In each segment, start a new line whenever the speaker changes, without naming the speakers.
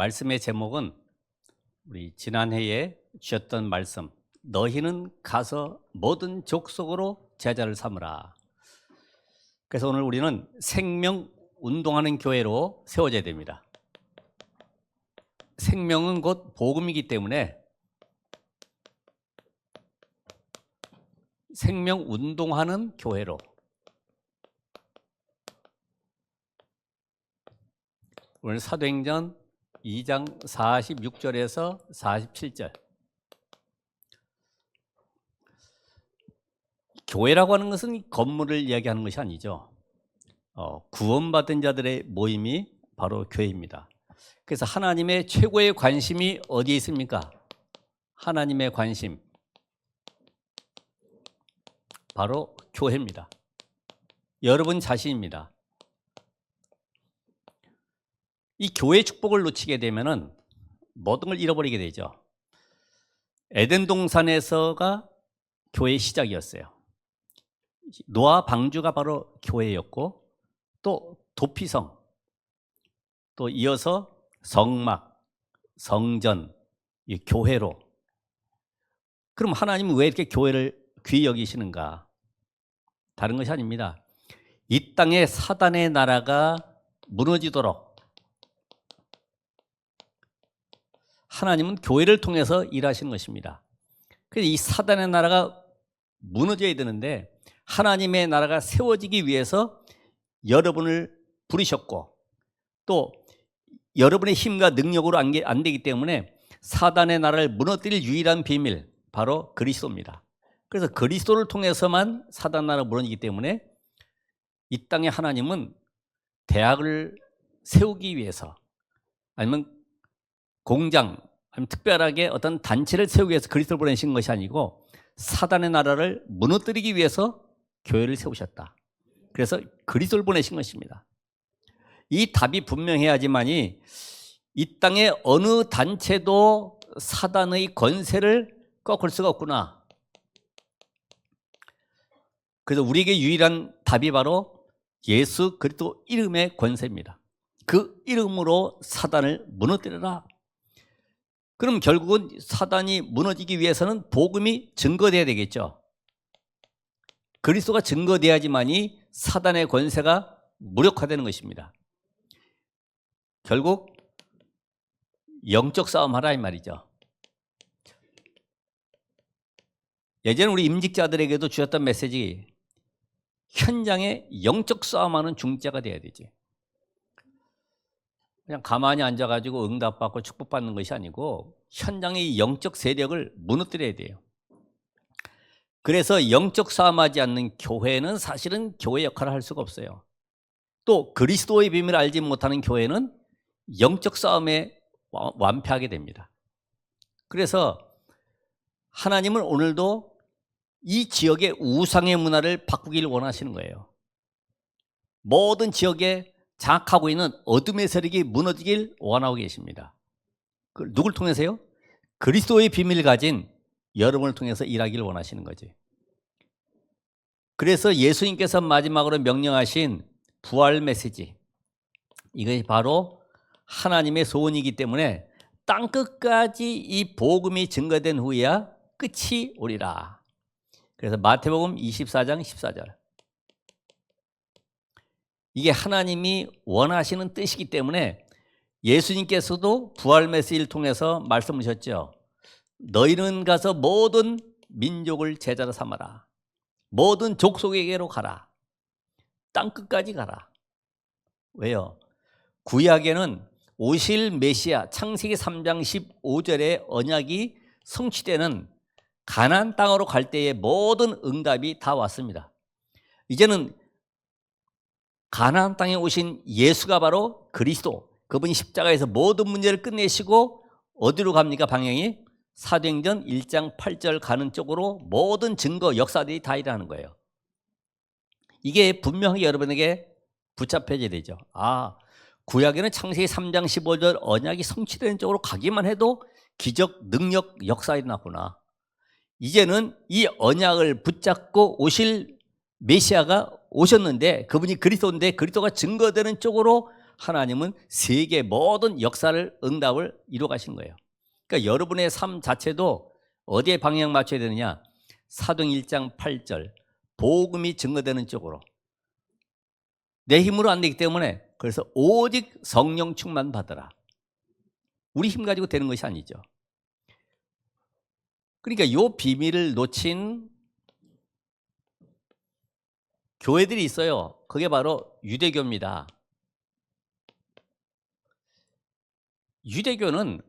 말씀의 제목은 우리 지난해에 주셨던 말씀, 너희는 가서 모든 족속으로 제자를 삼으라. 그래서 오늘 우리는 생명 운동하는 교회로 세워져야 됩니다. 생명은 곧 복음이기 때문에 생명 운동하는 교회로. 오늘 사도행전 2장 46절에서 47절. 교회라고 하는 것은 건물을 이야기하는 것이 아니죠. 구원받은 자들의 모임이 바로 교회입니다. 그래서 하나님의 최고의 관심이 어디에 있습니까? 하나님의 관심, 바로 교회입니다. 여러분 자신입니다. 이 교회의 축복을 놓치게 되면은 모든 걸 잃어버리게 되죠. 에덴 동산에서가 교회의 시작이었어요. 노아 방주가 바로 교회였고, 또 도피성, 또 이어서 성막, 성전, 이 교회로. 그럼 하나님은 왜 이렇게 교회를 귀히 여기시는가? 다른 것이 아닙니다. 이 땅에 사단의 나라가 무너지도록 하나님은 교회를 통해서 일하시는 것입니다. 그래서 이 사단의 나라가 무너져야 되는데 하나님의 나라가 세워지기 위해서 여러분을 부르셨고, 또 여러분의 힘과 능력으로 안 되기 때문에 사단의 나라를 무너뜨릴 유일한 비밀, 바로 그리스도입니다. 그래서 그리스도를 통해서만 사단 나라가 무너지기 때문에 이 땅에 하나님은 대학을 세우기 위해서, 아니면 공장, 아니면 특별하게 어떤 단체를 세우기 위해서 그리스도를 보내신 것이 아니고 사단의 나라를 무너뜨리기 위해서 교회를 세우셨다. 그래서 그리스도를 보내신 것입니다. 이 답이 분명해야지만이 이 땅에 어느 단체도 사단의 권세를 꺾을 수가 없구나. 그래서 우리에게 유일한 답이 바로 예수 그리스도 이름의 권세입니다. 그 이름으로 사단을 무너뜨려라. 그럼 결국은 사단이 무너지기 위해서는 복음이 증거돼야 되겠죠. 그리스도가 증거돼야지만이 사단의 권세가 무력화되는 것입니다. 결국 영적 싸움 하라 이 말이죠. 예전에 우리 임직자들에게도 주셨던 메시지, 현장에 영적 싸움하는 중재자가 돼야 되지. 그냥 가만히 앉아가지고 응답받고 축복받는 것이 아니고 현장의 영적 세력을 무너뜨려야 돼요. 그래서 영적 싸움하지 않는 교회는 사실은 교회 역할을 할 수가 없어요. 또 그리스도의 비밀을 알지 못하는 교회는 영적 싸움에 완패하게 됩니다. 그래서 하나님은 오늘도 이 지역의 우상의 문화를 바꾸기를 원하시는 거예요. 모든 지역에 장악하고 있는 어둠의 세력이 무너지길 원하고 계십니다. 누굴 통해서요? 그리스도의 비밀을 가진 여러분을 통해서 일하기를 원하시는 거지. 그래서 예수님께서 마지막으로 명령하신 부활 메시지, 이것이 바로 하나님의 소원이기 때문에 땅끝까지 이 복음이 증거된 후에야 끝이 오리라. 그래서 마태복음 24장 14절. 이게 하나님이 원하시는 뜻이기 때문에 예수님께서도 부활 메시지를 통해서 말씀하셨죠. 너희는 가서 모든 민족을 제자로 삼아라. 모든 족속에게로 가라. 땅끝까지 가라. 왜요? 구약에는 오실 메시아, 창세기 3장 15절의 언약이 성취되는 가나안 땅으로 갈 때의 모든 응답이 다 왔습니다. 이제는 가나안 땅에 오신 예수가 바로 그리스도, 그분이 십자가에서 모든 문제를 끝내시고 어디로 갑니까? 방향이 사도행전 1장 8절 가는 쪽으로 모든 증거, 역사들이 다 일어나는 거예요. 이게 분명히 여러분에게 붙잡혀져야 되죠. 구약에는 창세기 3장 15절 언약이 성취되는 쪽으로 가기만 해도 기적, 능력, 역사가 일어났구나. 이제는 이 언약을 붙잡고 오실 메시아가 오셨는데, 그분이 그리스도인데 그리스도가 증거되는 쪽으로 하나님은 세계 모든 역사를 응답을 이루어 가신 거예요. 그러니까 여러분의 삶 자체도 어디에 방향 맞춰야 되느냐? 사도행 1장 8절 복음이 증거되는 쪽으로. 내 힘으로 안 되기 때문에 그래서 오직 성령 충만 받아라. 우리 힘 가지고 되는 것이 아니죠. 그러니까 이 비밀을 놓친 교회들이 있어요. 그게 바로 유대교입니다. 유대교는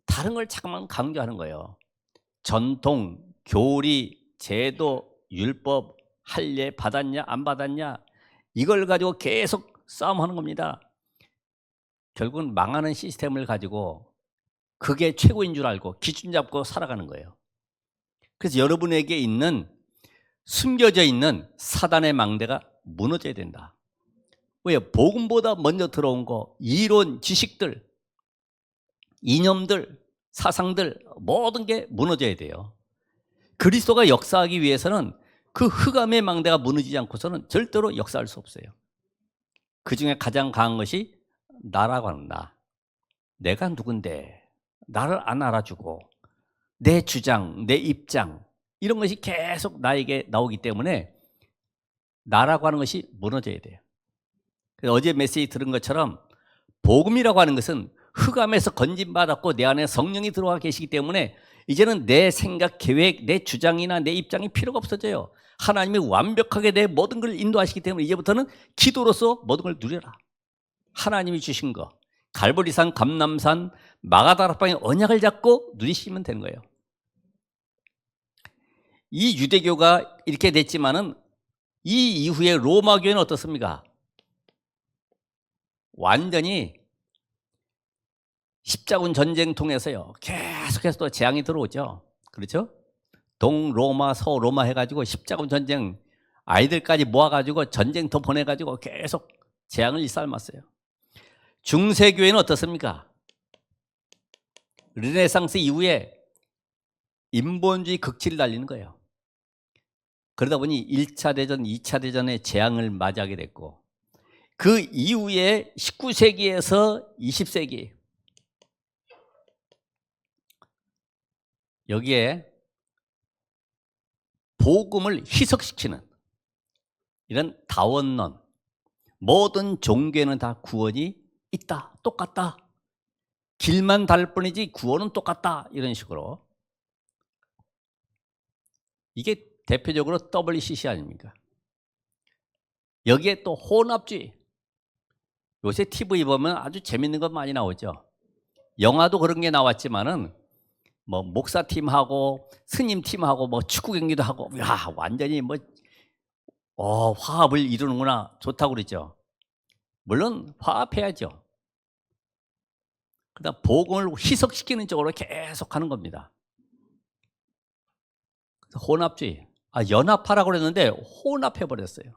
다른 걸 자꾸만 강조하는 거예요. 전통, 교리, 제도, 율법, 할례 받았냐 안 받았냐 이걸 가지고 계속 싸움하는 겁니다. 결국은 망하는 시스템을 가지고 그게 최고인 줄 알고 기준 잡고 살아가는 거예요. 그래서 여러분에게 있는 숨겨져 있는 사단의 망대가 무너져야 된다. 왜? 복음보다 먼저 들어온 거, 이론, 지식들, 이념들, 사상들 모든 게 무너져야 돼요. 그리스도가 역사하기 위해서는 그 흑암의 망대가 무너지지 않고서는 절대로 역사할 수 없어요. 그중에 가장 강한 것이 나라고 하는 나. 내가 누군데 나를 안 알아주고 내 주장, 내 입장 이런 것이 계속 나에게 나오기 때문에 나라고 하는 것이 무너져야 돼요. 그래서 어제 메시지 들은 것처럼 복음이라고 하는 것은 흑암에서 건진받았고 내 안에 성령이 들어와 계시기 때문에 이제는 내 생각, 계획, 내 주장이나 내 입장이 필요가 없어져요. 하나님이 완벽하게 내 모든 걸 인도하시기 때문에 이제부터는 기도로서 모든 걸 누려라. 하나님이 주신 거, 갈보리산, 감람산, 마가다락방의 언약을 잡고 누리시면 되는 거예요. 이 유대교가 이렇게 됐지만은 이 이후에 로마 교회는 어떻습니까? 완전히 십자군 전쟁 통해서요 계속해서 또 재앙이 들어오죠. 그렇죠? 동로마 서로마 해가지고 십자군 전쟁 아이들까지 모아가지고 전쟁터 보내가지고 계속 재앙을 일삼았어요. 중세교회는 어떻습니까? 르네상스 이후에 인본주의 극치를 달리는 거예요. 그러다 보니 1차 대전, 2차 대전의 재앙을 맞이하게 됐고 그 이후에 19세기에서 20세기 여기에 복음을 희석시키는 이런 다원론, 모든 종교에는 다 구원이 있다, 똑같다, 길만 다를 뿐이지 구원은 똑같다 이런 식으로 이게 대표적으로 WCC 아닙니까? 여기에 또 혼합주의. 요새 TV 보면 아주 재밌는 것 많이 나오죠. 영화도 그런 게 나왔지만은 뭐 목사팀하고 스님팀하고 뭐 축구 경기도 하고 야 완전히 뭐 화합을 이루는구나 좋다고 그러죠. 물론 화합해야죠. 그다음 복음을 희석시키는 쪽으로 계속 하는 겁니다. 혼합주의. 연합하라고 그랬는데 혼합해버렸어요.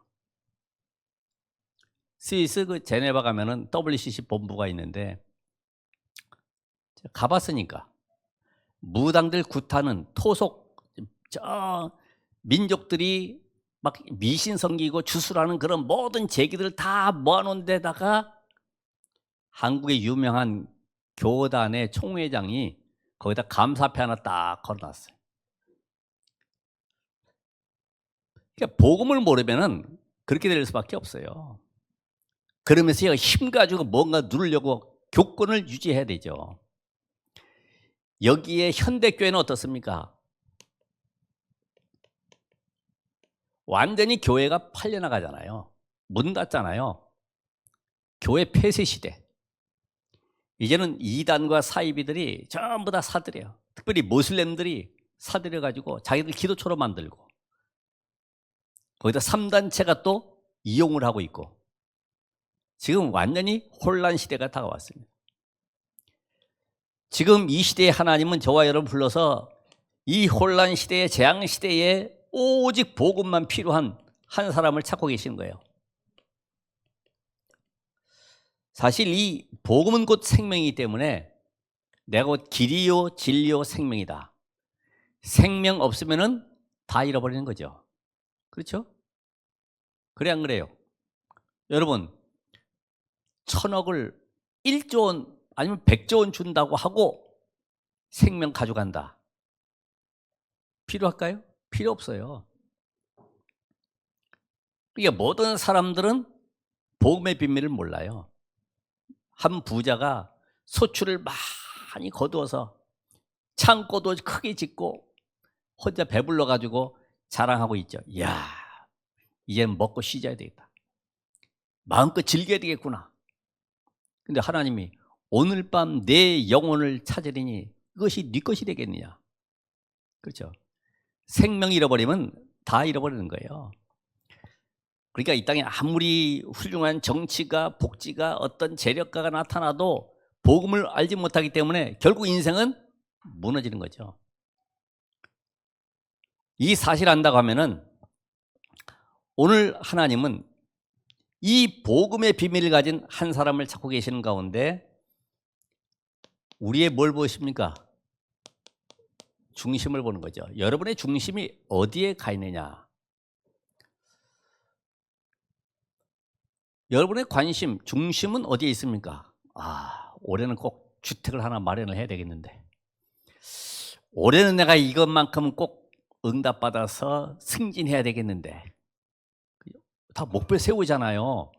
스위스 그 제네바 가면은 WCC 본부가 있는데 가봤으니까 무당들 굿하는 토속 저 민족들이 막 미신 섬기고 주술하는 그런 모든 제기들을 다 모아놓은 데다가 한국의 유명한 교단의 총회장이 거기다 감사패 하나 딱 걸어놨어요. 그러니까 복음을 모르면은 그렇게 될 수밖에 없어요. 그러면서 힘 가지고 뭔가 누르려고 교권을 유지해야 되죠. 여기에 현대교회는 어떻습니까? 완전히 교회가 팔려나가잖아요. 문 닫잖아요. 교회 폐쇄 시대. 이제는 이단과 사이비들이 전부 다 사들여요. 특별히 모슬렘들이 사들여가지고 자기들 기도처로 만들고 거기다 3단체가 또 이용을 하고 있고 지금 완전히 혼란 시대가 다가왔습니다. 지금 이 시대에 하나님은 저와 여러분 불러서 이 혼란 시대의 재앙 시대에 오직 복음만 필요한 한 사람을 찾고 계시는 거예요. 사실 이 복음은 곧 생명이기 때문에 내가 곧 길이요 진리요 생명이다. 생명 없으면은 다 잃어버리는 거죠. 그렇죠? 그래 안 그래요? 여러분 천억을 1조 원 아니면 100조 원 준다고 하고 생명 가져간다. 필요할까요? 필요 없어요. 그러니까 모든 사람들은 복음의 비밀을 몰라요. 한 부자가 소출을 많이 거두어서 창고도 크게 짓고 혼자 배불러 가지고 자랑하고 있죠. 이야, 이제 먹고 쉬져야 되겠다. 마음껏 즐겨야 되겠구나. 근데 하나님이 오늘 밤 내 영혼을 찾으리니 그것이 네 것이 되겠느냐. 그렇죠. 생명 잃어버리면 다 잃어버리는 거예요. 그러니까 이 땅에 아무리 훌륭한 정치가, 복지가, 어떤 재력가가 나타나도 복음을 알지 못하기 때문에 결국 인생은 무너지는 거죠. 이 사실을 안다고 하면은 오늘 하나님은 이 복음의 비밀을 가진 한 사람을 찾고 계시는 가운데 우리의 뭘 보십니까? 중심을 보는 거죠. 여러분의 중심이 어디에 가 있느냐? 여러분의 관심, 중심은 어디에 있습니까? 올해는 꼭 주택을 하나 마련을 해야 되겠는데, 올해는 내가 이것만큼은 꼭 응답받아서 승진해야 되겠는데, 다 목표 세우잖아요.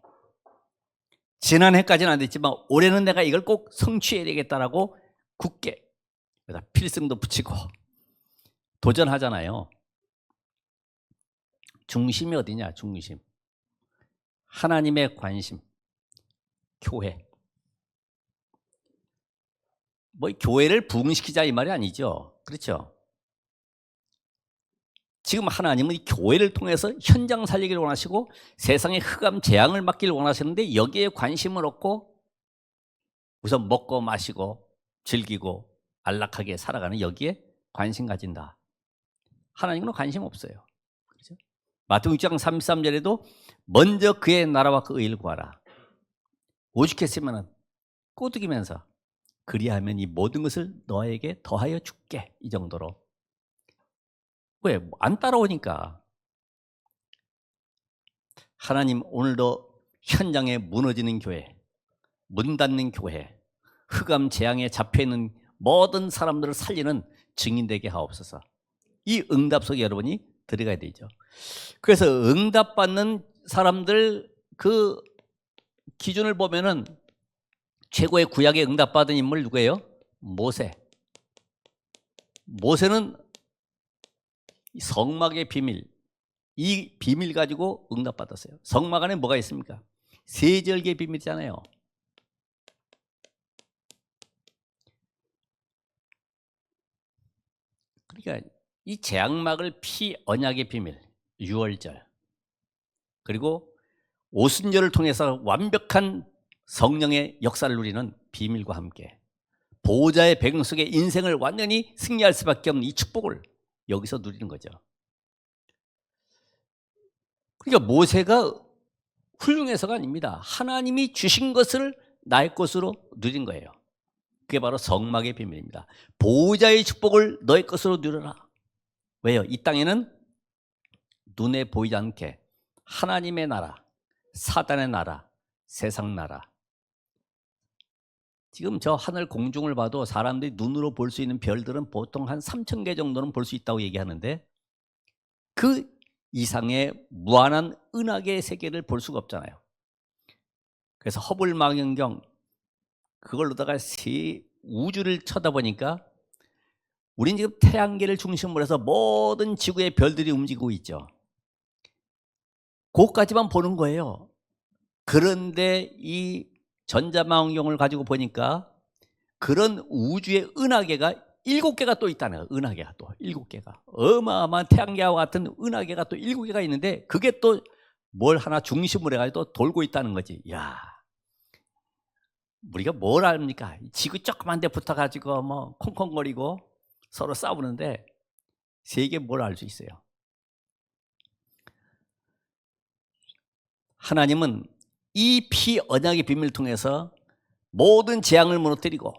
지난해까지는 안 됐지만 올해는 내가 이걸 꼭 성취해야 되겠다라고 굳게 필승도 붙이고 도전하잖아요. 중심이 어디냐? 중심. 하나님의 관심, 교회. 뭐 교회를 부흥시키자 이 말이 아니죠. 그렇죠? 지금 하나님은 이 교회를 통해서 현장 살리기를 원하시고 세상에 흑암 재앙을 막기를 원하시는데 여기에 관심을 얻고 우선 먹고 마시고 즐기고 안락하게 살아가는 여기에 관심 가진다. 하나님은 관심 없어요. 그렇죠? 마태복음 6장 33절에도 먼저 그의 나라와 그 의를 구하라. 오죽했으면 꼬드기면서 그리하면 이 모든 것을 너에게 더하여 줄게. 이 정도로. 왜? 안 따라오니까. 하나님 오늘도 현장에 무너지는 교회, 문 닫는 교회, 흑암 재앙에 잡혀있는 모든 사람들을 살리는 증인 되게 하옵소서. 이 응답 속에 여러분이 들어가야 되죠. 그래서 응답받는 사람들 그 기준을 보면은 최고의 구약에 응답받은 인물 누구예요? 모세. 모세는 성막의 비밀, 이 비밀 가지고 응답받았어요. 성막 안에 뭐가 있습니까? 세절기의 비밀이잖아요. 그러니까 이 재앙막을 피 언약의 비밀, 유월절, 그리고 오순절을 통해서 완벽한 성령의 역사를 누리는 비밀과 함께 보호자의 배경 속에 인생을 완전히 승리할 수밖에 없는 이 축복을 여기서 누리는 거죠. 그러니까 모세가 훌륭해서가 아닙니다. 하나님이 주신 것을 나의 것으로 누린 거예요. 그게 바로 성막의 비밀입니다. 보호자의 축복을 너의 것으로 누려라. 왜요? 이 땅에는 눈에 보이지 않게 하나님의 나라, 사단의 나라, 세상 나라. 지금 저 하늘 공중을 봐도 사람들이 눈으로 볼 수 있는 별들은 보통 한 3,000개 정도는 볼 수 있다고 얘기하는데 그 이상의 무한한 은하계의 세계를 볼 수가 없잖아요. 그래서 허블 망원경 그걸로다가 새 우주를 쳐다보니까 우린 지금 태양계를 중심으로 해서 모든 지구의 별들이 움직이고 있죠. 그것까지만 보는 거예요. 그런데 이 전자망원경을 가지고 보니까 그런 우주의 은하계가 7개가 또 있다는 거예요. 은하계가 또 7개가. 어마어마한 태양계와 같은 은하계가 또 7개가 있는데 그게 또 뭘 하나 중심으로 해가지고 돌고 있다는 거지. 이야, 우리가 뭘 압니까? 지구 조그만 데 붙어가지고 뭐 콩콩거리고 서로 싸우는데 세계 뭘 알 수 있어요? 하나님은 이 피 언약의 비밀을 통해서 모든 재앙을 무너뜨리고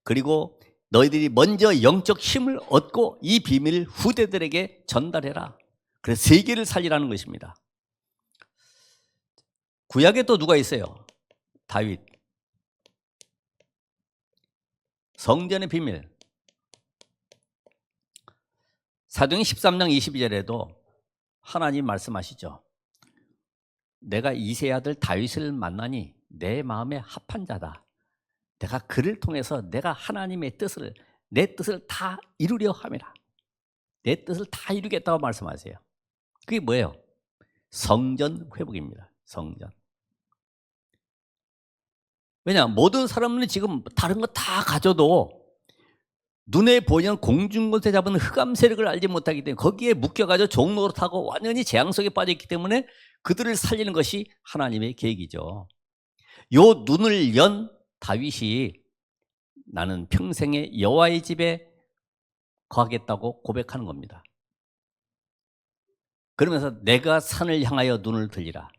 그리고 너희들이 먼저 영적 힘을 얻고 이 비밀을 후대들에게 전달해라. 그래서 세계를 살리라는 것입니다. 구약에 또 누가 있어요? 다윗. 성전의 비밀. 사도행 13장 22절에도 하나님 말씀하시죠. 내가 이새의 아들 다윗을 만나니 내 마음에 합한 자다. 내가 그를 통해서 내가 하나님의 뜻을, 내 뜻을 다 이루려 함이라. 내 뜻을 다 이루겠다고 말씀하세요. 그게 뭐예요? 성전 회복입니다. 성전. 왜냐? 모든 사람들이 지금 다른 거 다 가져도 눈에 보이는 공중곳에 잡은 흑암 세력을 알지 못하기 때문에 거기에 묶여가지고 종노릇하고 완전히 재앙 속에 빠져있기 때문에 그들을 살리는 것이 하나님의 계획이죠. 요 눈을 연 다윗이 나는 평생에 여호와의 집에 거하겠다고 고백하는 겁니다. 그러면서 내가 산을 향하여 눈을 들리라.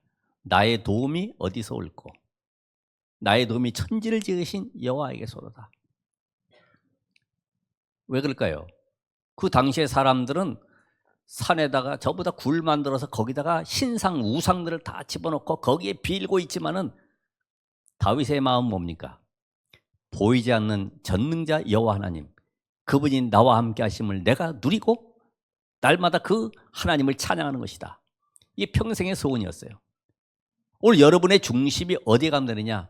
나의 도움이 어디서 올꼬? 나의 도움이 천지를 지으신 여호와에게서로다. 왜 그럴까요? 그 당시에 사람들은 산에다가 저보다 굴 만들어서 거기다가 신상 우상들을 다 집어넣고 거기에 빌고 있지만은 다윗의 마음은 뭡니까? 보이지 않는 전능자 여호와 하나님, 그분이 나와 함께 하심을 내가 누리고 날마다 그 하나님을 찬양하는 것이다. 이게 평생의 소원이었어요. 오늘 여러분의 중심이 어디에 가면 되느냐?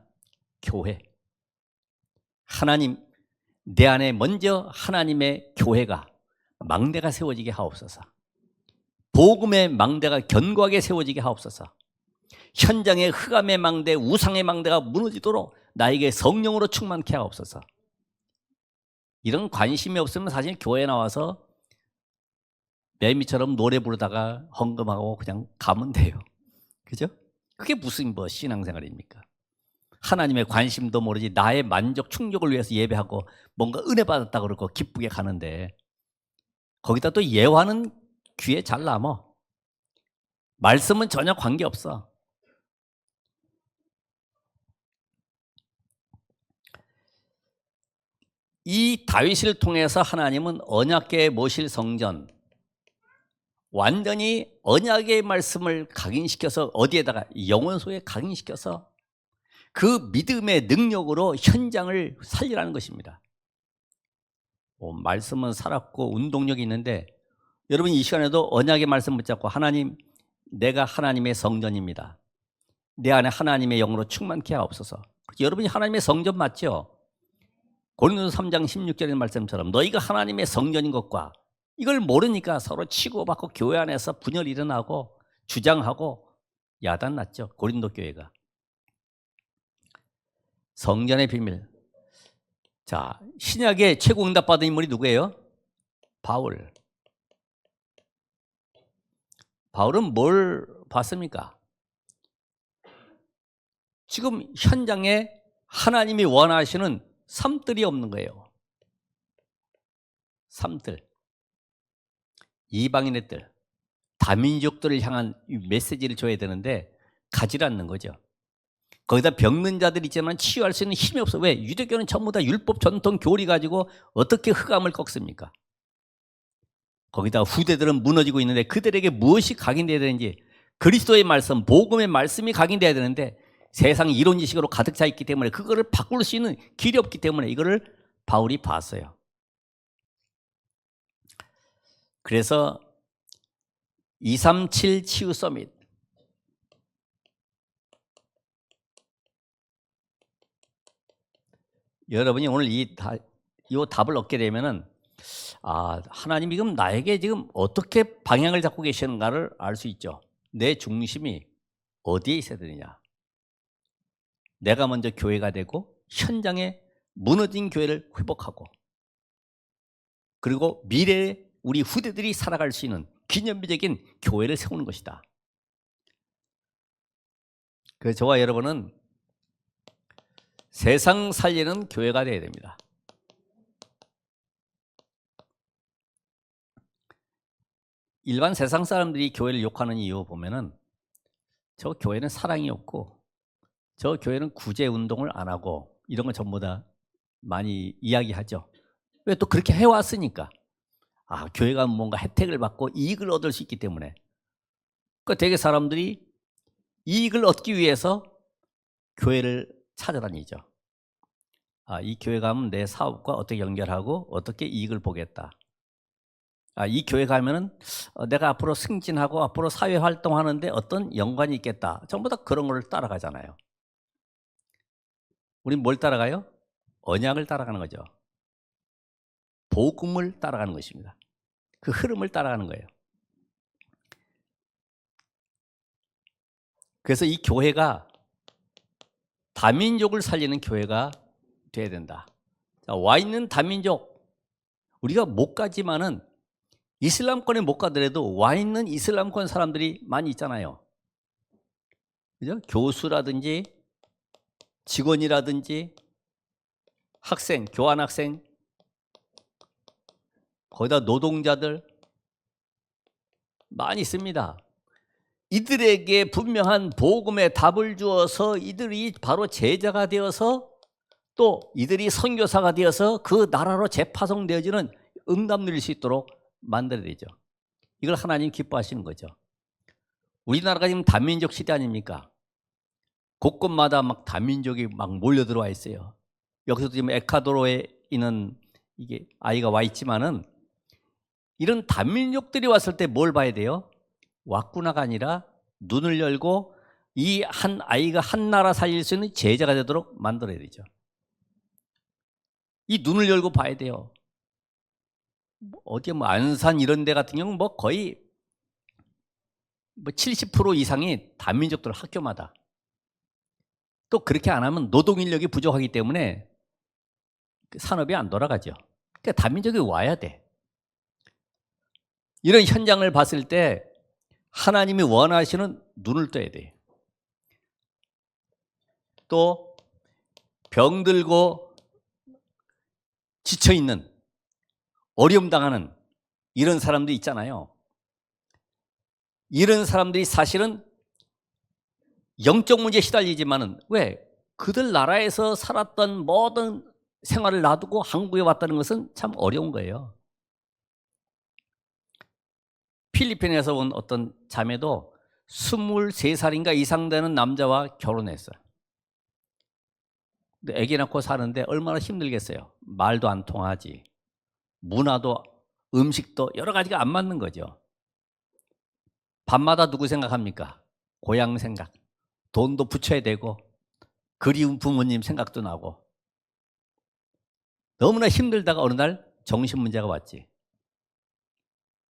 교회. 하나님, 내 안에 먼저 하나님의 교회가, 망대가 세워지게 하옵소서. 복음의 망대가 견고하게 세워지게 하옵소서. 현장의 흑암의 망대, 우상의 망대가 무너지도록 나에게 성령으로 충만케 하옵소서. 이런 관심이 없으면 사실 교회에 나와서 매미처럼 노래 부르다가 헌금하고 그냥 가면 돼요. 그죠? 그게 무슨 신앙생활입니까? 하나님의 관심도 모르지 나의 만족 충족을 위해서 예배하고 뭔가 은혜 받았다 그러고 기쁘게 가는데 거기다 또 예화는 귀에 잘 남아. 말씀은 전혀 관계없어. 이 다윗을 통해서 하나님은 언약궤에 모실 성전, 완전히 언약의 말씀을 각인시켜서 어디에다가 영혼소에 각인시켜서 그 믿음의 능력으로 현장을 살리라는 것입니다. 말씀은 살았고 운동력이 있는데 여러분 이 시간에도 언약의 말씀 붙잡고 하나님, 내가 하나님의 성전입니다. 내 안에 하나님의 영으로 충만케 하옵소서. 여러분이 하나님의 성전 맞죠? 고린도서 3장 16절의 말씀처럼 너희가 하나님의 성전인 것과 이걸 모르니까 서로 치고받고 교회 안에서 분열이 일어나고 주장하고 야단 났죠. 고린도 교회가. 성전의 비밀. 자, 신약의 최고 응답받은 인물이 누구예요? 바울. 바울은 뭘 봤습니까? 지금 현장에 하나님이 원하시는 삶들이 없는 거예요. 삶들. 이방인의 뜰, 다민족들을 향한 메시지를 줘야 되는데 가지 않는 거죠. 거기다 병든 자들 있지만 치유할 수 있는 힘이 없어. 왜? 유대교는 전부 다 율법 전통 교리 가지고 어떻게 흑암을 꺾습니까? 거기다 후대들은 무너지고 있는데 그들에게 무엇이 각인돼야 되는지, 그리스도의 말씀, 복음의 말씀이 각인돼야 되는데 세상 이론 지식으로 가득 차 있기 때문에 그거를 바꿀 수 있는 길이 없기 때문에 이거를 바울이 봤어요. 그래서 237 치유 서밋, 여러분이 오늘 이 답을 얻게 되면은 하나님이 지금 나에게 지금 어떻게 방향을 잡고 계시는가를 알 수 있죠. 내 중심이 어디에 있어야 되느냐. 내가 먼저 교회가 되고 현장에 무너진 교회를 회복하고 그리고 미래에 우리 후대들이 살아갈 수 있는 기념비적인 교회를 세우는 것이다. 그래서 저와 여러분은 세상 살리는 교회가 되어야 됩니다. 일반 세상 사람들이 교회를 욕하는 이유 보면은 저 교회는 사랑이 없고 저 교회는 구제 운동을 안 하고 이런 걸 전부 다 많이 이야기하죠. 왜? 또 그렇게 해왔으니까. 교회가 뭔가 혜택을 받고 이익을 얻을 수 있기 때문에. 그러니까 되게 사람들이 이익을 얻기 위해서 교회를 찾아다니죠. 이 교회 가면 내 사업과 어떻게 연결하고 어떻게 이익을 보겠다. 이 교회 가면은 내가 앞으로 승진하고 앞으로 사회 활동하는데 어떤 연관이 있겠다. 전부 다 그런 걸 따라가잖아요. 우린 뭘 따라가요? 언약을 따라가는 거죠. 복음을 따라가는 것입니다. 그 흐름을 따라가는 거예요. 그래서 이 교회가 다민족을 살리는 교회가 돼야 된다. 자, 와 있는 다민족, 우리가 못 가지만은 이슬람권에 못 가더라도 와 있는 이슬람권 사람들이 많이 있잖아요. 그죠? 교수라든지 직원이라든지 학생, 교환학생, 거기다 노동자들 많이 있습니다. 이들에게 분명한 복음의 답을 주어서 이들이 바로 제자가 되어서 또 이들이 선교사가 되어서 그 나라로 재파송되어지는 응답 누릴 수 있도록 만들어야 되죠. 이걸 하나님 기뻐하시는 거죠. 우리나라가 지금 다민족 시대 아닙니까? 곳곳마다 막 다민족이 막 몰려들어와 있어요. 여기서도 지금 에콰도르에 있는 이게 아이가 와 있지만은 이런 다민족들이 왔을 때 뭘 봐야 돼요? 왔구나가 아니라 눈을 열고 이 한 아이가 한 나라 살릴 수 있는 제자가 되도록 만들어야 되죠. 이 눈을 열고 봐야 돼요. 어디에 뭐 안산 이런 데 같은 경우는 뭐 거의 70% 이상이 다민족들 학교마다. 또 그렇게 안 하면 노동 인력이 부족하기 때문에 산업이 안 돌아가죠. 그러니까 다민족이 와야 돼. 이런 현장을 봤을 때 하나님이 원하시는 눈을 떠야 돼. 또 병들고 지쳐있는, 어려움 당하는 이런 사람도 있잖아요. 이런 사람들이 사실은 영적 문제에 시달리지만은 왜? 그들 나라에서 살았던 모든 생활을 놔두고 한국에 왔다는 것은 참 어려운 거예요. 필리핀에서 온 어떤 자매도 23살인가 이상 되는 남자와 결혼했어요. 근데 아기 낳고 사는데 얼마나 힘들겠어요. 말도 안 통하지. 문화도 음식도 여러 가지가 안 맞는 거죠. 밤마다 누구 생각합니까? 고향 생각. 돈도 붙여야 되고 그리운 부모님 생각도 나고 너무나 힘들다가 어느 날 정신 문제가 왔지.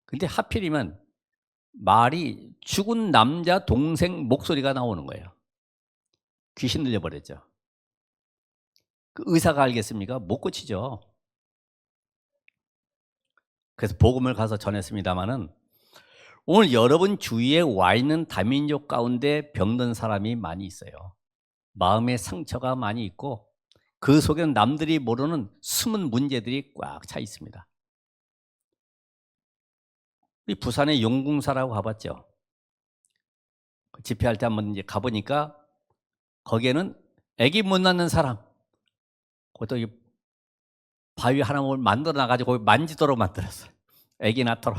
근데 하필이면 말이 죽은 남자 동생 목소리가 나오는 거예요. 귀신 들려버렸죠. 그 의사가 알겠습니까? 못 고치죠. 그래서 복음을 가서 전했습니다마는 오늘 여러분 주위에 와 있는 다민족 가운데 병든 사람이 많이 있어요. 마음의 상처가 많이 있고 그 속에는 남들이 모르는 숨은 문제들이 꽉 차 있습니다. 우리 부산의 용궁사라고 가봤죠. 집회할 때 한번 이제 가보니까 거기에는 아기 못 낳는 사람, 그것도 바위 하나를 만들어 놔가지고 만지도록 만들었어요. 아기 낳도록.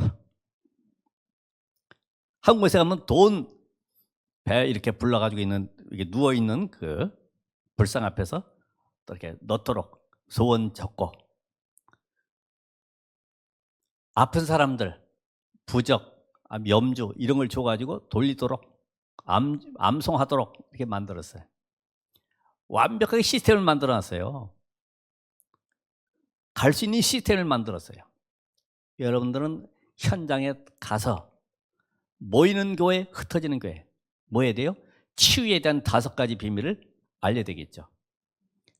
한 곳에 가면 돈 배 이렇게 불러가지고 있는 이게 누워 있는 그 불상 앞에서 또 이렇게 넣도록 소원 적고 아픈 사람들 부적, 염주 이런 걸 줘가지고 돌리도록 암송하도록 이렇게 만들었어요. 완벽하게 시스템을 만들어놨어요. 갈 수 있는 시스템을 만들었어요. 여러분들은 현장에 가서 모이는 교회, 흩어지는 교회 뭐 해야 돼요? 치유에 대한 5가지 비밀을 알려야 되겠죠.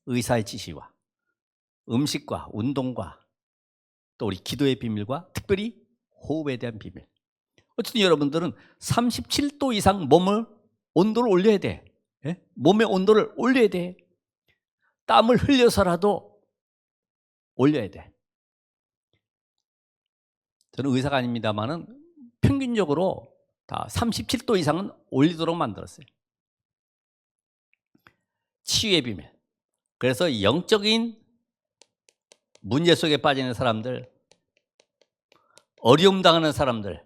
의사의 지시와 음식과 운동과 또 우리 기도의 비밀과 특별히 호흡에 대한 비밀. 어쨌든 여러분들은 37도 이상 몸을 온도를 올려야 돼. 예? 몸의 온도를 올려야 돼. 땀을 흘려서라도 올려야 돼. 저는 의사가 아닙니다만은 평균적으로 다 37도 이상은 올리도록 만들었어요. 치유의 비밀. 그래서 영적인 문제 속에 빠지는 사람들, 어려움 당하는 사람들,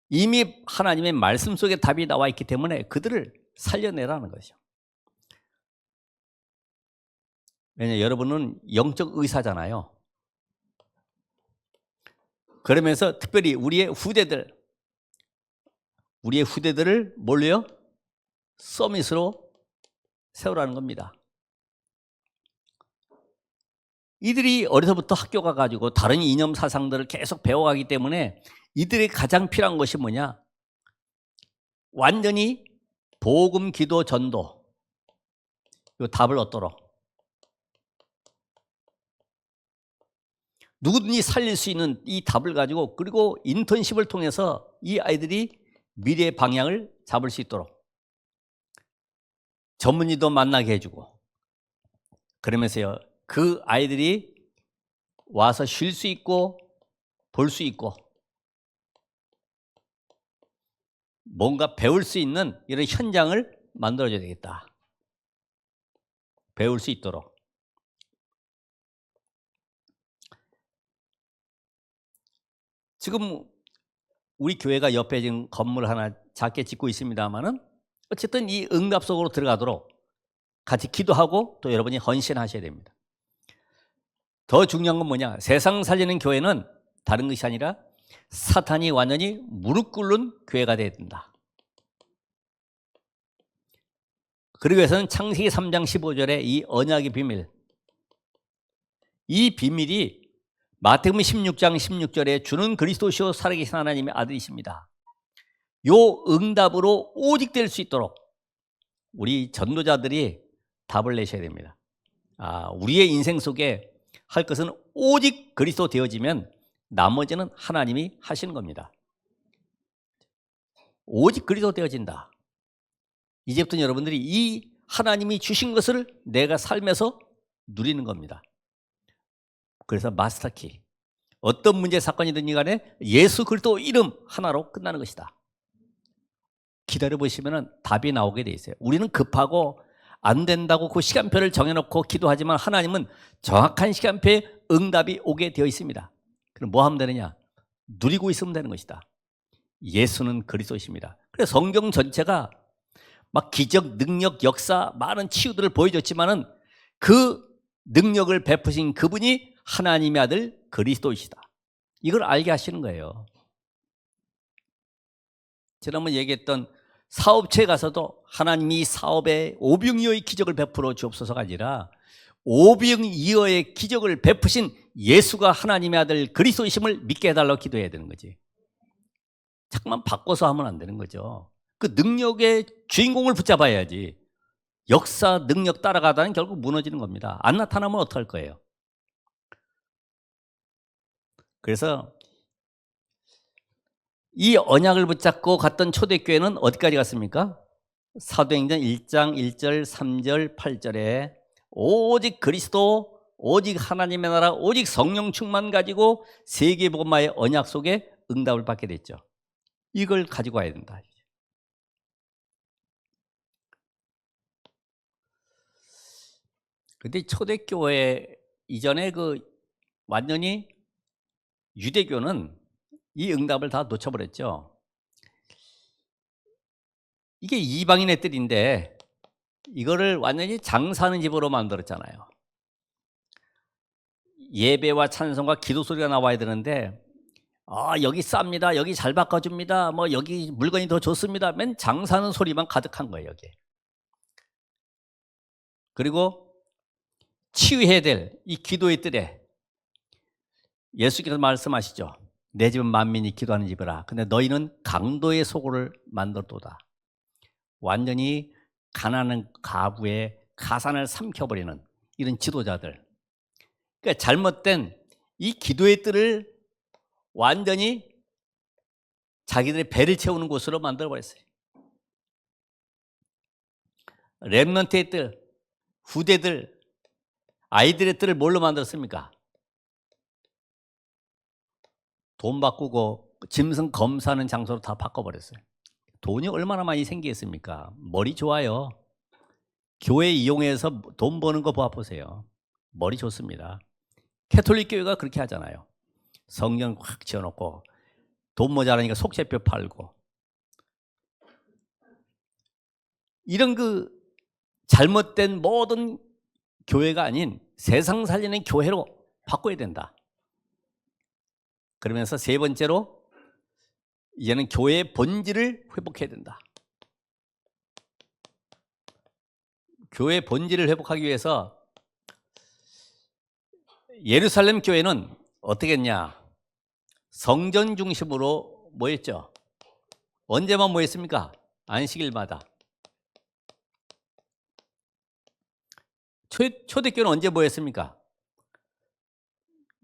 이미 하나님의 말씀 속에 답이 나와 있기 때문에 그들을 살려내라는 것이죠. 왜냐 여러분은 영적 의사잖아요. 그러면서 특별히 우리의 후대들을 뭘로요? 서밋으로 세우라는 겁니다. 이들이 어려서부터 학교 가가지고 다른 이념 사상들을 계속 배워가기 때문에 이들이 가장 필요한 것이 뭐냐? 완전히 복음, 기도, 전도 이 답을 얻도록 누구든지 살릴 수 있는 이 답을 가지고 그리고 인턴십을 통해서 이 아이들이 미래의 방향을 잡을 수 있도록 전문의도 만나게 해주고 그러면서요 그 아이들이 와서 쉴 수 있고 볼 수 있고 뭔가 배울 수 있는 이런 현장을 만들어줘야 되겠다. 배울 수 있도록. 지금 우리 교회가 옆에 지금 건물 하나 작게 짓고 있습니다만은 어쨌든 이 응답 속으로 들어가도록 같이 기도하고 또 여러분이 헌신하셔야 됩니다. 더 중요한 건 뭐냐? 세상 살리는 교회는 다른 것이 아니라 사탄이 완전히 무릎 꿇는 교회가 되어야 된다. 그러기 위해서는 창세기 3장 15절에 이 언약의 비밀, 이 비밀이 마태복음 16장 16절에 주는 그리스도시요 살아계신 하나님의 아들이십니다. 요 응답으로 오직 될 수 있도록 우리 전도자들이 답을 내셔야 됩니다. 우리의 인생 속에 할 것은 오직 그리스도 되어지면 나머지는 하나님이 하시는 겁니다. 오직 그리스도 되어진다. 이제부터는 여러분들이 이 하나님이 주신 것을 내가 살면서 누리는 겁니다. 그래서 마스터키, 어떤 문제 사건이든지 간에 예수 그리스도 이름 하나로 끝나는 것이다. 기다려보시면 답이 나오게 돼 있어요. 우리는 급하고 안 된다고 그 시간표를 정해놓고 기도하지만 하나님은 정확한 시간표에 응답이 오게 되어 있습니다. 그럼 뭐 하면 되느냐? 누리고 있으면 되는 것이다. 예수는 그리스도이십니다. 그래서 성경 전체가 막 기적, 능력, 역사, 많은 치유들을 보여줬지만은 그 능력을 베푸신 그분이 하나님의 아들 그리스도이시다. 이걸 알게 하시는 거예요. 지난번 얘기했던 사업체에 가서도 하나님이 사업에 오병이어의 기적을 베풀어 주옵소서가 아니라 오병이어의 기적을 베푸신 예수가 하나님의 아들 그리스도이심을 믿게 해달라고 기도해야 되는 거지. 자꾸만 바꿔서 하면 안 되는 거죠. 그 능력의 주인공을 붙잡아야지. 역사, 능력 따라가다는 결국 무너지는 겁니다. 안 나타나면 어떡할 거예요? 그래서 이 언약을 붙잡고 갔던 초대교회는 어디까지 갔습니까? 사도행전 1장 1절, 3절, 8절에 오직 그리스도, 오직 하나님의 나라, 오직 성령 충만 가지고 세계복음화의 언약 속에 응답을 받게 됐죠. 이걸 가지고 와야 된다. 그런데 초대교회 이전에 그 완전히 유대교는 이 응답을 다 놓쳐버렸죠. 이게 이방인의 뜰인데 이거를 완전히 장사하는 집으로 만들었잖아요. 예배와 찬송과 기도 소리가 나와야 되는데 여기 쌉니다. 여기 잘 바꿔줍니다. 뭐 여기 물건이 더 좋습니다. 맨 장사하는 소리만 가득한 거예요. 여기. 그리고 치유해야 될 이 기도의 뜰에 예수께서 말씀하시죠. 내 집은 만민이 기도하는 집이라. 근데 너희는 강도의 소굴을 만들도다. 완전히 가난한 가구의 가산을 삼켜버리는 이런 지도자들. 그러니까 잘못된 이 기도의 뜰을 완전히 자기들의 배를 채우는 곳으로 만들어버렸어요. 렘넌트의 뜰, 후대들, 아이들의 뜰을 뭘로 만들었습니까? 돈 바꾸고 짐승 검사하는 장소로 다 바꿔버렸어요. 돈이 얼마나 많이 생기겠습니까? 머리 좋아요. 교회 이용해서 돈 버는 거 보세요. 머리 좋습니다. 캐톨릭 교회가 그렇게 하잖아요. 성경 확 지어놓고 돈 모자라니까 속죄표 팔고 이런 그 잘못된 모든 교회가 아닌 세상 살리는 교회로 바꿔야 된다. 그러면서 세 번째로 이제는 교회의 본질을 회복해야 된다. 교회의 본질을 회복하기 위해서 예루살렘 교회는 어떻게 했냐? 성전 중심으로 모였죠. 언제만 모였습니까? 안식일마다. 초대교회는 언제 모였습니까?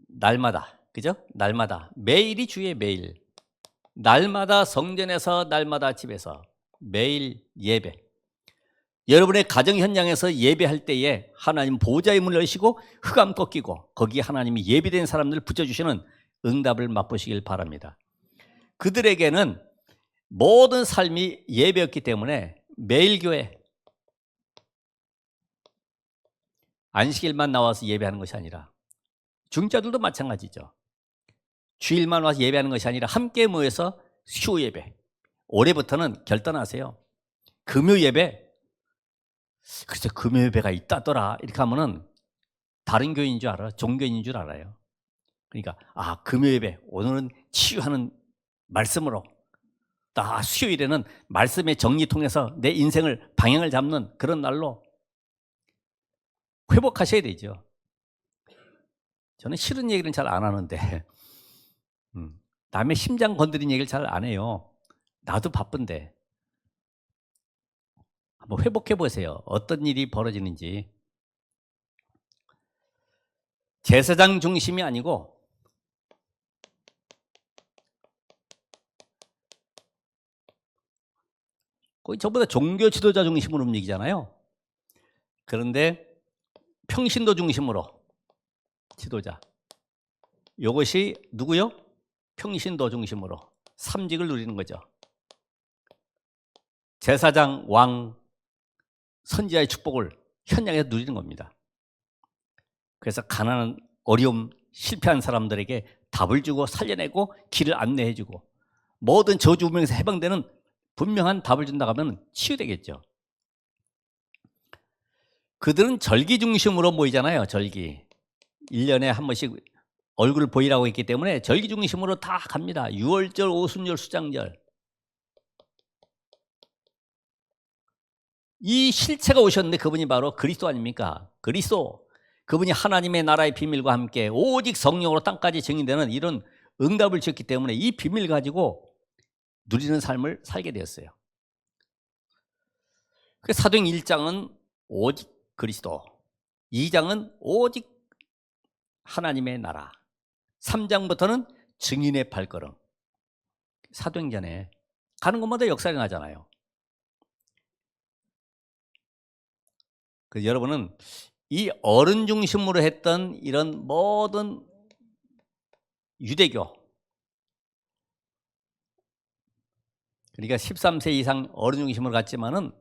날마다. 그죠? 날마다. 매일이 주의 매일. 날마다 성전에서, 날마다 집에서, 매일 예배. 여러분의 가정 현장에서 예배할 때에 하나님 보좌의 문을 여시고 흑암 꺾이고 거기에 하나님이 예비된 사람들을 붙여주시는 응답을 맛보시길 바랍니다. 그들에게는 모든 삶이 예배였기 때문에 매일 교회, 안식일만 나와서 예배하는 것이 아니라, 중자들도 마찬가지죠. 주일만 와서 예배하는 것이 아니라 함께 모여서 수요 예배. 올해부터는 결단하세요. 금요 예배. 글쎄 금요 예배가 있다더라 이렇게 하면은 다른 교인인 줄 알아. 종교인인 줄 알아요. 그러니까 금요 예배 오늘은 치유하는 말씀으로, 수요일에는 말씀의 정리 통해서 내 인생을 방향을 잡는 그런 날로 회복하셔야 되죠. 저는 싫은 얘기는 잘 안 하는데 남의 심장 건드린 얘기를 잘 안 해요. 나도 바쁜데. 한번 회복해 보세요. 어떤 일이 벌어지는지. 제사장 중심이 아니고 거의 전부 다 종교 지도자 중심으로 움직이잖아요. 그런데 평신도 중심으로 지도자. 이것이 누구요? 평신도 중심으로 삼직을 누리는 거죠. 제사장, 왕, 선지자의 축복을 현장에서 누리는 겁니다. 그래서 가난한, 어려움, 실패한 사람들에게 답을 주고 살려내고 길을 안내해주고 모든 저주 운명에서 해방되는 분명한 답을 준다고 하면 치유되겠죠. 그들은 절기 중심으로 모이잖아요. 절기. 1년에 한 번씩 얼굴을 보이라고 했기 때문에 절기 중심으로 다 갑니다. 유월절, 오순절, 수장절. 이 실체가 오셨는데 그분이 바로 그리스도 아닙니까? 그리스도. 그분이 하나님의 나라의 비밀과 함께 오직 성령으로 땅까지 증인되는 이런 응답을 주셨기 때문에 이 비밀 가지고 누리는 삶을 살게 되었어요. 그래서 사도행 1장은 오직 그리스도, 2장은 오직 하나님의 나라, 3장부터는 증인의 발걸음. 사도행전에 가는 곳마다 역사 일어나잖아요. 그래서 여러분은 이 어른 중심으로 했던 이런 모든 유대교, 그러니까 13세 이상 어른 중심으로 갔지만은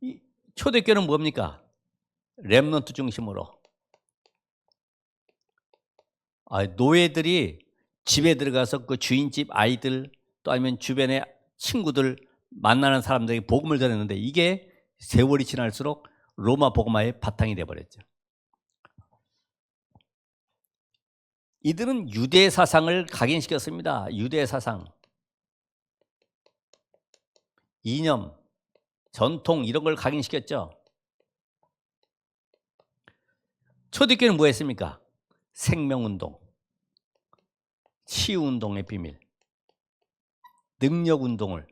이 초대교는 뭡니까? 렘넌트 중심으로. 노예들이 집에 들어가서 그 주인집 아이들 또 아니면 주변의 친구들 만나는 사람들에게 복음을 전했는데 이게 세월이 지날수록 로마 복음화의 바탕이 되어버렸죠. 이들은 유대 사상을 각인시켰습니다. 유대 사상, 이념, 전통 이런 걸 각인시켰죠. 초대교회는 뭐 했습니까? 생명운동, 치유운동의 비밀, 능력운동을.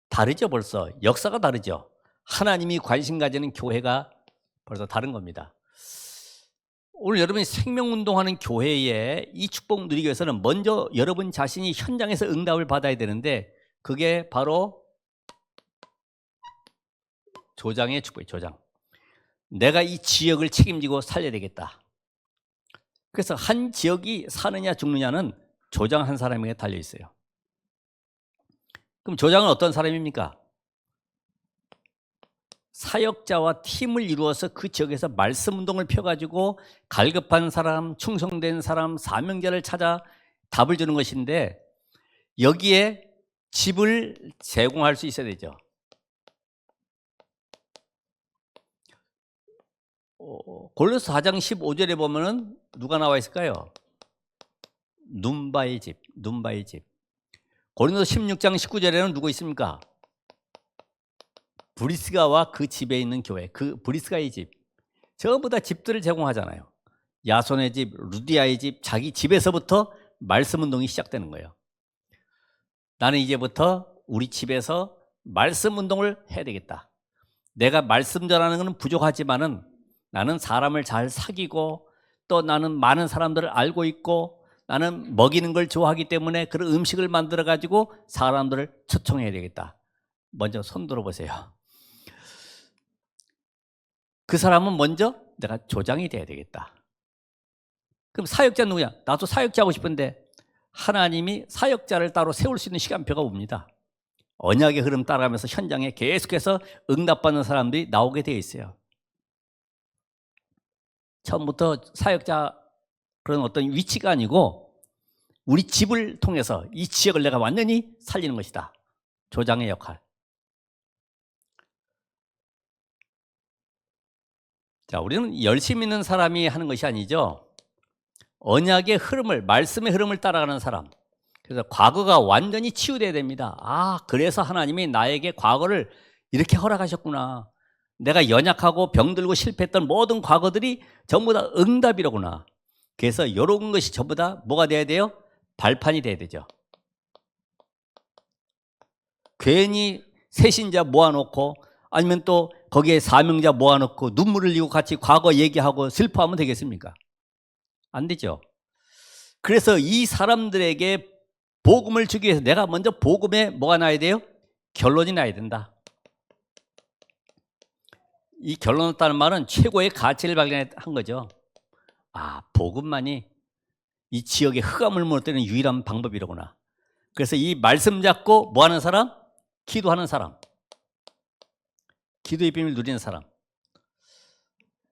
다르죠. 벌써 역사가 다르죠. 하나님이 관심 가지는 교회가 벌써 다른 겁니다. 오늘 여러분이 생명운동하는 교회에 이 축복 누리기 위해서는 먼저 여러분 자신이 현장에서 응답을 받아야 되는데 그게 바로 조장의 축복이에요. 조장. 내가 이 지역을 책임지고 살려야 되겠다. 그래서 한 지역이 사느냐 죽느냐는 조장 한 사람에게 달려 있어요. 그럼 조장은 어떤 사람입니까? 사역자와 팀을 이루어서 그 지역에서 말씀 운동을 펴가지고 갈급한 사람, 충성된 사람, 사명자를 찾아 답을 주는 것인데 여기에 집을 제공할 수 있어야 되죠. 고린도서 4장 15절에 보면은 누가 나와 있을까요? 눈바의 집, 눈바의 집. 고린도서 16장 19절에는 누구 있습니까? 브리스가와 그 집에 있는 교회, 그 브리스가의 집. 전부 다 집들을 제공하잖아요. 야손의 집, 루디아의 집, 자기 집에서부터 말씀 운동이 시작되는 거예요. 나는 이제부터 우리 집에서 말씀 운동을 해야 되겠다. 내가 말씀 전하는 것은 부족하지만은 나는 사람을 잘 사귀고 또 나는 많은 사람들을 알고 있고 나는 먹이는 걸 좋아하기 때문에 그런 음식을 만들어 가지고 사람들을 초청해야 되겠다. 먼저 손 들어보세요. 그 사람은 먼저 내가 조장이 돼야 되겠다. 그럼 사역자 누구야? 나도 사역자 하고 싶은데 하나님이 사역자를 따로 세울 수 있는 시간표가 옵니다. 언약의 흐름 따라가면서 현장에 계속해서 응답받는 사람들이 나오게 되어 있어요. 처음부터 사역자 그런 어떤 위치가 아니고 우리 집을 통해서 이 지역을 내가 완전히 살리는 것이다. 조장의 역할. 자, 우리는 열심히 있는 사람이 하는 것이 아니죠. 언약의 흐름을, 말씀의 흐름을 따라가는 사람. 그래서 과거가 완전히 치유돼야 됩니다. 아, 그래서 하나님이 나에게 과거를 이렇게 허락하셨구나. 내가 연약하고 병들고 실패했던 모든 과거들이 전부 다 응답이로구나. 그래서 이런 것이 전부 다 뭐가 돼야 돼요? 발판이 돼야 되죠. 괜히 새신자 모아놓고 아니면 또 거기에 사명자 모아놓고 눈물을 흘리고 같이 과거 얘기하고 슬퍼하면 되겠습니까? 안 되죠. 그래서 이 사람들에게 복음을 주기 위해서 내가 먼저 복음에 뭐가 나야 돼요? 결론이 나야 된다. 이 결론 없다는 말은 최고의 가치를 발견한 거죠. 아, 복음만이 이 지역의 흑암을 무너뜨리는 유일한 방법이로구나. 그래서 이 말씀 잡고 뭐 하는 사람? 기도하는 사람. 기도의 비밀을 누리는 사람.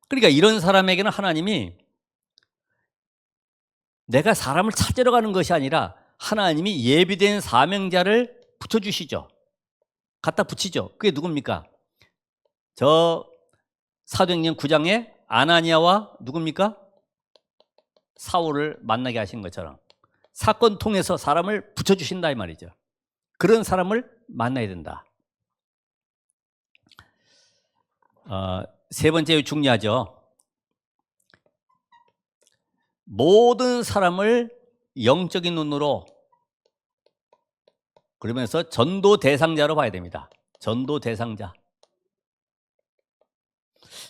그러니까 이런 사람에게는 하나님이 내가 사람을 찾으러 가는 것이 아니라 하나님이 예비된 사명자를 붙여주시죠. 갖다 붙이죠. 그게 누굽니까? 저 사도행전 9장에 아나니아와 누굽니까? 사울을 만나게 하신 것처럼 사건 통해서 사람을 붙여주신다 이 말이죠. 그런 사람을 만나야 된다. 세 번째 중요하죠. 모든 사람을 영적인 눈으로 그러면서 전도 대상자로 봐야 됩니다. 전도 대상자.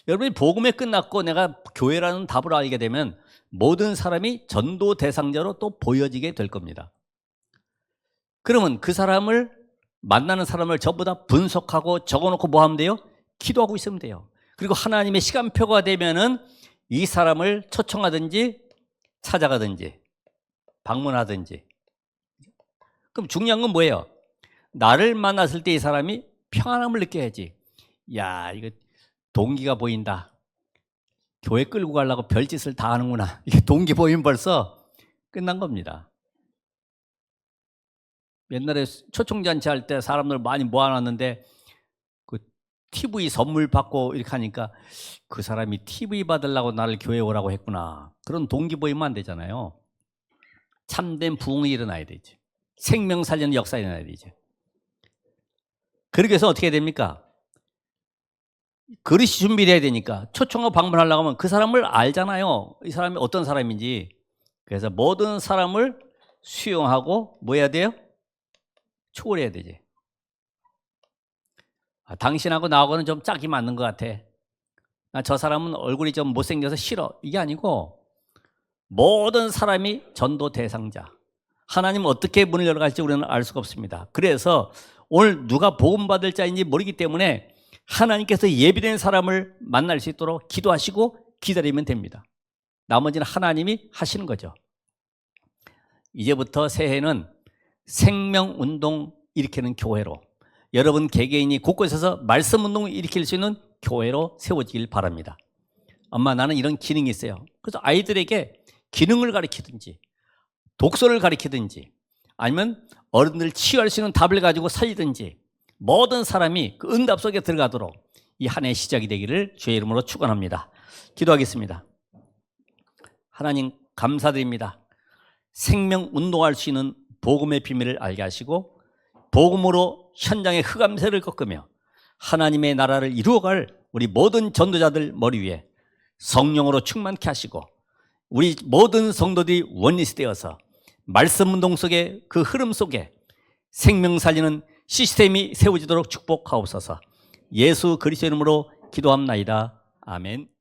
여러분이 복음에 끝났고 내가 교회라는 답을 알게 되면 모든 사람이 전도 대상자로 또 보여지게 될 겁니다. 그러면 그 사람을 만나는 사람을 전부 다 분석하고 적어놓고 뭐 하면 돼요? 기도하고 있으면 돼요. 그리고 하나님의 시간표가 되면은 이 사람을 초청하든지 찾아가든지 방문하든지. 그럼 중요한 건 뭐예요? 나를 만났을 때 이 사람이 평안함을 느껴야지. 야, 이거 동기가 보인다. 교회 끌고 가려고 별짓을 다 하는구나. 이게 동기 보이면 벌써 끝난 겁니다. 옛날에 초청잔치 할 때 사람들 많이 모아놨는데 그 TV 선물 받고 이렇게 하니까 그 사람이 TV 받으려고 나를 교회에 오라고 했구나. 그런 동기 보이면 안 되잖아요. 참된 부흥이 일어나야 되지. 생명 살리는 역사가 일어나야 되지. 그렇게 해서 어떻게 됩니까? 그릇이 준비돼야 되니까 초청하고 방문하려고 하면 그 사람을 알잖아요. 이 사람이 어떤 사람인지. 그래서 모든 사람을 수용하고 뭐 해야 돼요? 초월해야 되지. 아, 당신하고 나하고는 좀 짝이 맞는 것 같아. 아, 저 사람은 얼굴이 좀 못생겨서 싫어. 이게 아니고 모든 사람이 전도 대상자. 하나님은 어떻게 문을 열어갈지 우리는 알 수가 없습니다. 그래서 오늘 누가 복음 받을 자인지 모르기 때문에 하나님께서 예비된 사람을 만날 수 있도록 기도하시고 기다리면 됩니다. 나머지는 하나님이 하시는 거죠. 이제부터 새해는 생명운동 일으키는 교회로, 여러분 개개인이 곳곳에서 말씀운동을 일으킬 수 있는 교회로 세워지길 바랍니다. 엄마, 나는 이런 기능이 있어요. 그래서 아이들에게 기능을 가르치든지 독서를 가르치든지 아니면 어른들 치유할 수 있는 답을 가지고 살리든지 모든 사람이 그 응답 속에 들어가도록 이 한 해 시작이 되기를 주의 이름으로 축원합니다. 기도하겠습니다. 하나님 감사드립니다. 생명 운동할 수 있는 복음의 비밀을 알게 하시고 복음으로 현장의 흑암세를 꺾으며 하나님의 나라를 이루어갈 우리 모든 전도자들 머리 위에 성령으로 충만케 하시고 우리 모든 성도들이 원리스 되어서 말씀 운동 속에 그 흐름 속에 생명 살리는 시스템이 세워지도록 축복하옵소서. 예수 그리스도 이름으로 기도합나이다. 아멘.